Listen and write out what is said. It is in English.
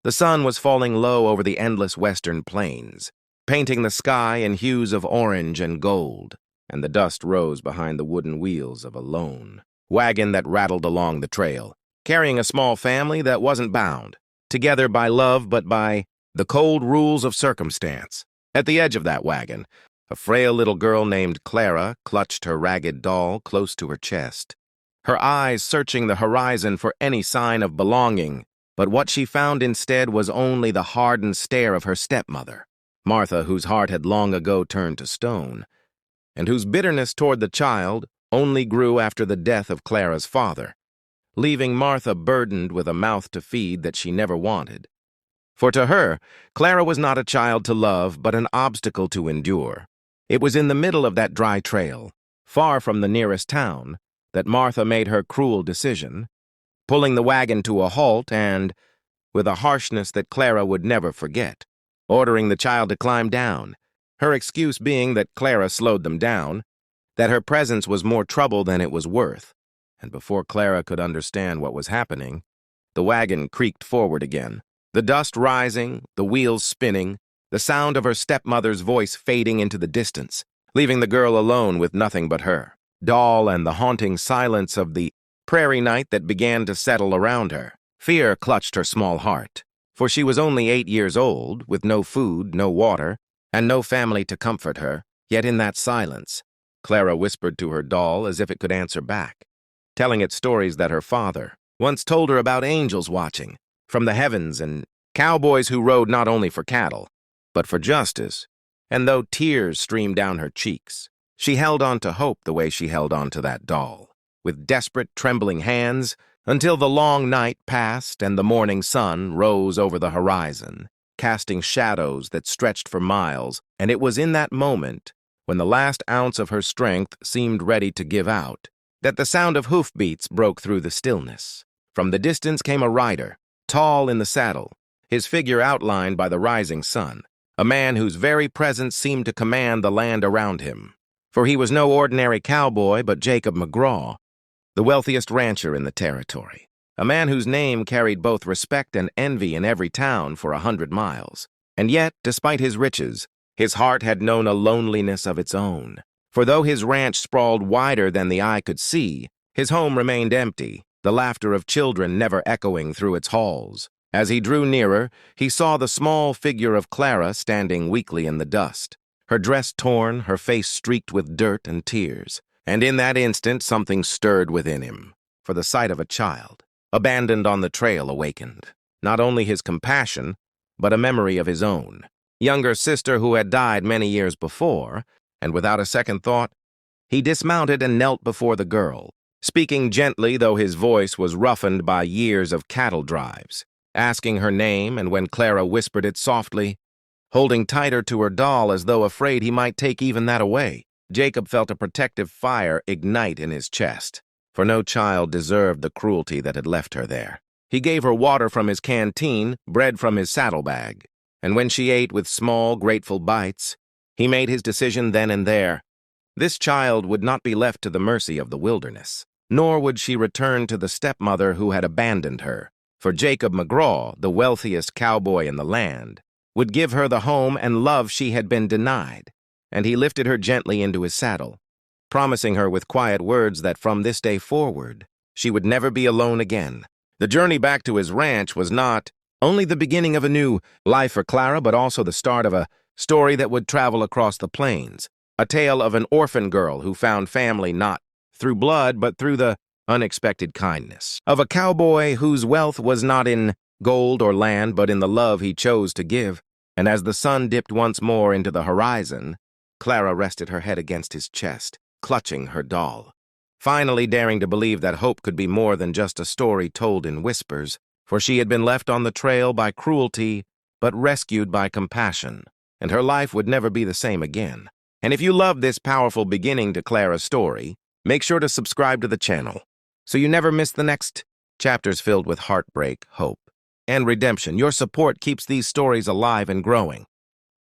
The sun was falling low over the endless western plains, painting the sky in hues of orange and gold, and the dust rose behind the wooden wheels of a lone wagon that rattled along the trail, carrying a small family that wasn't bound together by love but by the cold rules of circumstance. At the edge of that wagon, a frail little girl named Clara clutched her ragged doll close to her chest, her eyes searching the horizon for any sign of belonging. But what she found instead was only the hardened stare of her stepmother, Martha, whose heart had long ago turned to stone, and whose bitterness toward the child only grew after the death of Clara's father, leaving Martha burdened with a mouth to feed that she never wanted. For to her, Clara was not a child to love, but an obstacle to endure. It was in the middle of that dry trail, far from the nearest town, that Martha made her cruel decision, pulling the wagon to a halt and, with a harshness that Clara would never forget, ordering the child to climb down, her excuse being that Clara slowed them down, that her presence was more trouble than it was worth. And before Clara could understand what was happening, the wagon creaked forward again, the dust rising, the wheels spinning, the sound of her stepmother's voice fading into the distance, leaving the girl alone with nothing but her doll and the haunting silence of the prairie night that began to settle around her. Fear clutched her small heart, for she was only 8 years old, with no food, no water, and no family to comfort her. Yet in that silence, Clara whispered to her doll as if it could answer back, telling it stories that her father once told her about angels watching from the heavens and cowboys who rode not only for cattle, but for justice. And though tears streamed down her cheeks, she held on to hope the way she held on to that doll, with desperate, trembling hands, until the long night passed and the morning sun rose over the horizon, casting shadows that stretched for miles. And it was in that moment, when the last ounce of her strength seemed ready to give out, that the sound of hoofbeats broke through the stillness. From the distance came a rider, tall in the saddle, his figure outlined by the rising sun, a man whose very presence seemed to command the land around him. For he was no ordinary cowboy, but Jacob McGraw, the wealthiest rancher in the territory, a man whose name carried both respect and envy in every town for 100 miles. And yet, despite his riches, his heart had known a loneliness of its own. For though his ranch sprawled wider than the eye could see, his home remained empty, the laughter of children never echoing through its halls. As he drew nearer, he saw the small figure of Clara standing weakly in the dust, her dress torn, her face streaked with dirt and tears. And in that instant, something stirred within him, for the sight of a child, abandoned on the trail, awakened not only his compassion, but a memory of his own younger sister who had died many years before, and without a second thought, he dismounted and knelt before the girl, speaking gently though his voice was roughened by years of cattle drives, asking her name, and when Clara whispered it softly, holding tighter to her doll as though afraid he might take even that away, Jacob felt a protective fire ignite in his chest, for no child deserved the cruelty that had left her there. He gave her water from his canteen, bread from his saddlebag, and when she ate with small, grateful bites, he made his decision then and there. This child would not be left to the mercy of the wilderness, nor would she return to the stepmother who had abandoned her, for Jacob McGraw, the wealthiest cowboy in the land, would give her the home and love she had been denied. And he lifted her gently into his saddle, promising her with quiet words that from this day forward, she would never be alone again. The journey back to his ranch was not only the beginning of a new life for Clara, but also the start of a story that would travel across the plains, a tale of an orphan girl who found family not through blood, but through the unexpected kindness of a cowboy whose wealth was not in gold or land, but in the love he chose to give. And as the sun dipped once more into the horizon, Clara rested her head against his chest, clutching her doll, finally daring to believe that hope could be more than just a story told in whispers, for she had been left on the trail by cruelty, but rescued by compassion, and her life would never be the same again. And if you love this powerful beginning to Clara's story, make sure to subscribe to the channel, so you never miss the next chapters filled with heartbreak, hope, and redemption. Your support keeps these stories alive and growing.